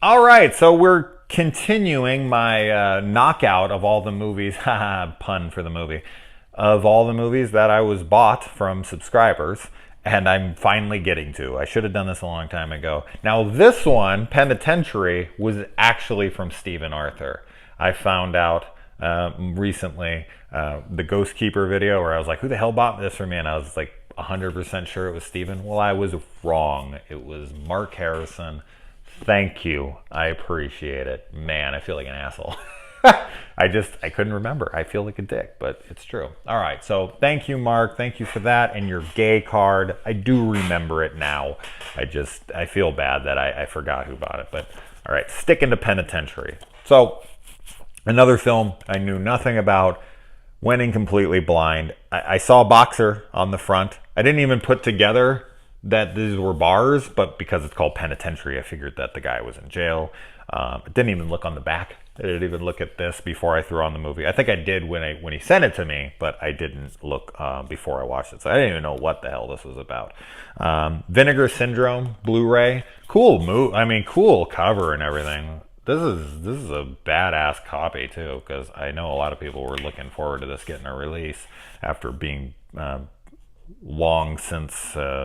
All right, so we're continuing my knockout of all the movies, haha, pun for the movie, of all the movies that I was bought from subscribers, and I'm finally getting to. I should have done this a long time ago. Now, this one, Penitentiary, was actually from Stephen Arthur. I found out recently the Ghost Keeper video where I was like, who the hell bought this for me? And I was like 100% sure it was Stephen. Well, I was wrong. It was Mark Harrison. Thank you. I appreciate it. Man, I feel like an asshole. I couldn't remember. I feel like a dick, but it's true. All right. So thank you, Mark. Thank you for that. And your gay card. I do remember it now. I feel bad that I forgot who bought it. But all right, sticking to Penitentiary. So another film I knew nothing about, went in completely blind. I saw Boxer on the front. I didn't even put together that these were bars, but because it's called Penitentiary, I figured that the guy was in jail. I didn't even look on the back. I didn't even look at this before I threw on the movie. I think I did when he sent it to me, but I didn't look before I watched it. So I didn't even know what the hell this was about. Vinegar Syndrome, Blu-ray. Cool movie. I mean, cool cover and everything. This is a badass copy too, because I know a lot of people were looking forward to this getting a release after being long since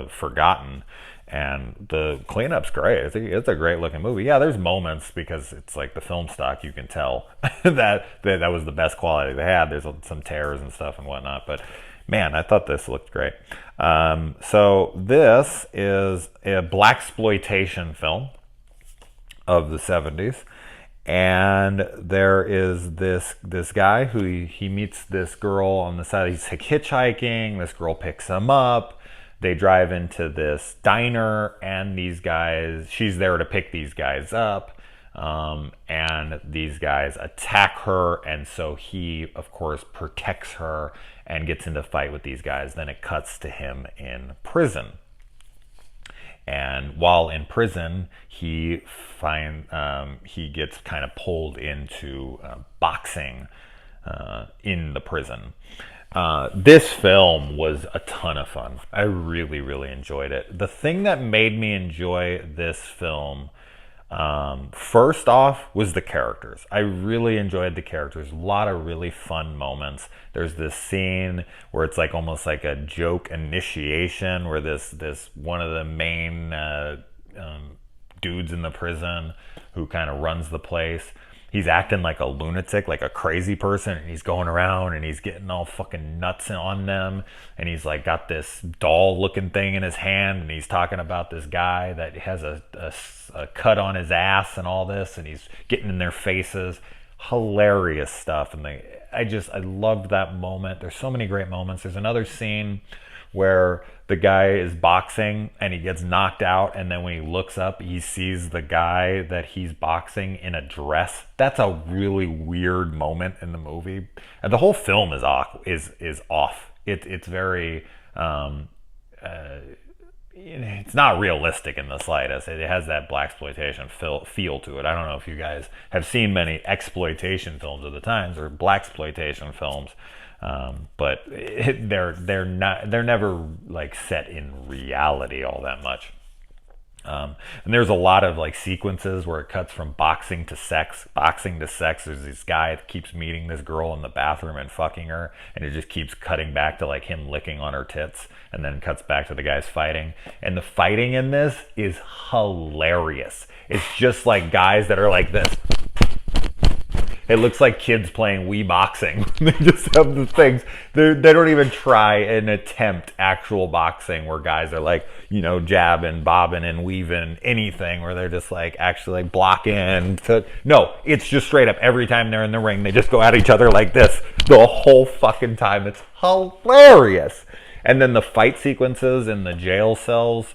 forgotten, and the cleanup's great. It's a great looking movie. Yeah, there's moments because it's like the film stock, you can tell that was the best quality they had. There's some tears and stuff and whatnot, but man, I thought this looked great. So this is a blaxploitation film of the 70s. And there is this guy who he meets this girl on the side. He's like hitchhiking. This girl picks him up. They drive into this diner, and she's there to pick these guys up. And these guys attack her, and so he, of course, protects her and gets into a fight with these guys. Then it cuts to him in prison. And while in prison, he gets kind of pulled into boxing in the prison. This film was a ton of fun. I really, really enjoyed it. The thing that made me enjoy this film, first off, was the characters. I really enjoyed the characters. A lot of really fun moments. There's this scene where it's like almost like a joke initiation, where this one of the main dudes in the prison who kind of runs the place, he's acting like a lunatic, like a crazy person, and he's going around and he's getting all fucking nuts on them, and he's like got this doll looking thing in his hand, and he's talking about this guy that has a cut on his ass and all this, and he's getting in their faces. Hilarious stuff. And I loved that moment. There's so many great moments. There's another scene where the guy is boxing and he gets knocked out, and then when he looks up, he sees the guy that he's boxing in a dress. That's a really weird moment in the movie, and the whole film is off. It's very it's not realistic in the slightest. It has that blaxploitation feel to it. I don't know if you guys have seen many exploitation films of the times or blaxploitation films, but they're never like set in reality all that much. And there's a lot of like sequences where it cuts from boxing to sex. There's this guy that keeps meeting this girl in the bathroom and fucking her, and it just keeps cutting back to like him licking on her tits, and then cuts back to the guys fighting. And the fighting in this is hilarious. It's just like guys that are like this. It looks like kids playing Wii boxing. They just have the things. They don't even try and attempt actual boxing where guys are like, jabbing, bobbing, and weaving anything, where they're just like actually like blocking. No, it's just straight up. Every time they're in the ring, they just go at each other like this the whole fucking time. It's hilarious. And then the fight sequences in the jail cells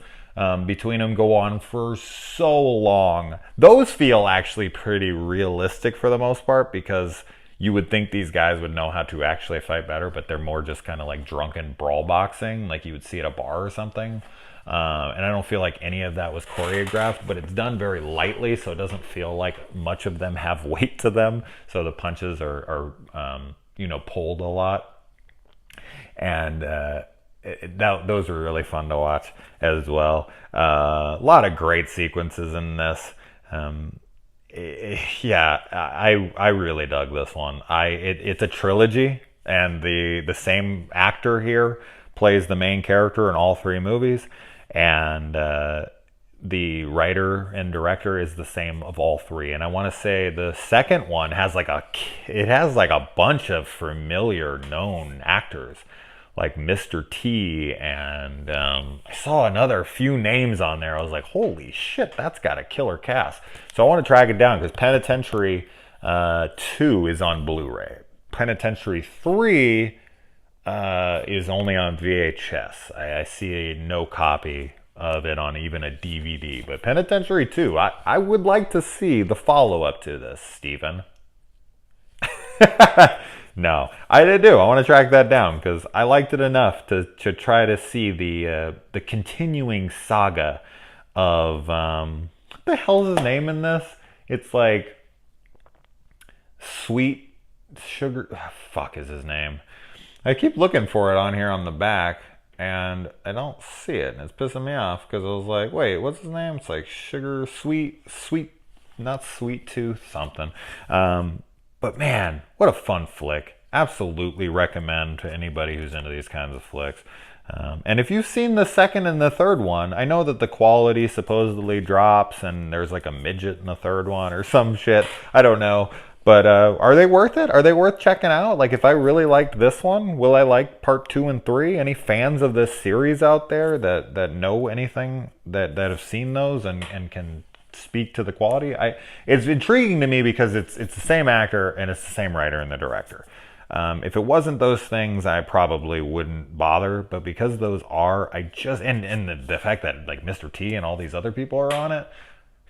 between them go on for so long. Those feel actually pretty realistic for the most part, because you would think these guys would know how to actually fight better, but they're more just kind of like drunken brawl boxing like you would see at a bar or something. And I don't feel like any of that was choreographed, but it's done very lightly, so it doesn't feel like much of them have weight to them. So the punches are pulled a lot. And those were really fun to watch as well. A lot of great sequences in this. Yeah, I really dug this one. It's a trilogy, and the same actor here plays the main character in all three movies, and the writer and director is the same of all three. And I want to say the second one has like a bunch of familiar known actors, like Mr. T, and I saw another few names on there. I was like, holy shit, that's got a killer cast. So I want to track it down because Penitentiary 2 is on Blu-ray. Penitentiary 3 is only on VHS. I see no copy of it on even a DVD. But Penitentiary 2, I would like to see the follow-up to this, Steven. No, I do. I want to track that down because I liked it enough to try to see the continuing saga of what the hell's his name in this? It's like Sweet Sugar. Fuck is his name? I keep looking for it on here on the back and I don't see it, and it's pissing me off because I was like, wait, what's his name? It's like Sugar Sweet, not Sweet Tooth something. But man, what a fun flick. Absolutely recommend to anybody who's into these kinds of flicks. And if you've seen the second and the third one, I know that the quality supposedly drops and there's like a midget in the third one or some shit. I don't know. But are they worth it? Are they worth checking out? Like, if I really liked this one, will I like part 2 and 3? Any fans of this series out there that know anything, that have seen those and can speak to the quality? It's intriguing to me because it's the same actor and it's the same writer and the director. If it wasn't those things, I probably wouldn't bother. But because those are, I just and the fact that like Mr. T and all these other people are on it,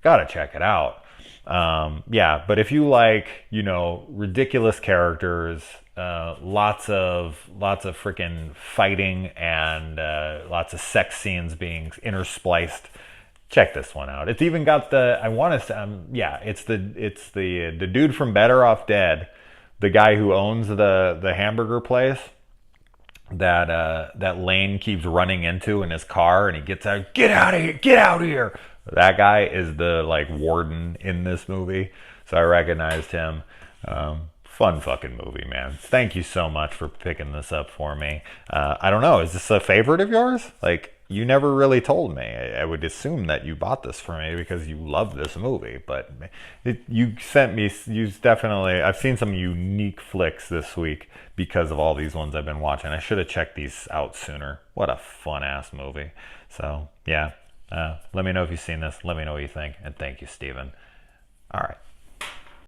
gotta check it out. Yeah, but if you like, ridiculous characters, lots of freaking fighting and lots of sex scenes being interspliced, check this one out. It's even got it's the dude from Better Off Dead, the guy who owns the hamburger place that Lane keeps running into in his car, and he gets out, get out of here, get out of here. That guy is the warden in this movie, so I recognized him. Fun fucking movie, man. Thank you so much for picking this up for me. I don't know, is this a favorite of yours? You never really told me. I would assume that you bought this for me because you love this movie, but I've seen some unique flicks this week because of all these ones I've been watching. I should have checked these out sooner. What a fun ass movie. So yeah, let me know if you've seen this. Let me know what you think, and thank you, Steven. All right.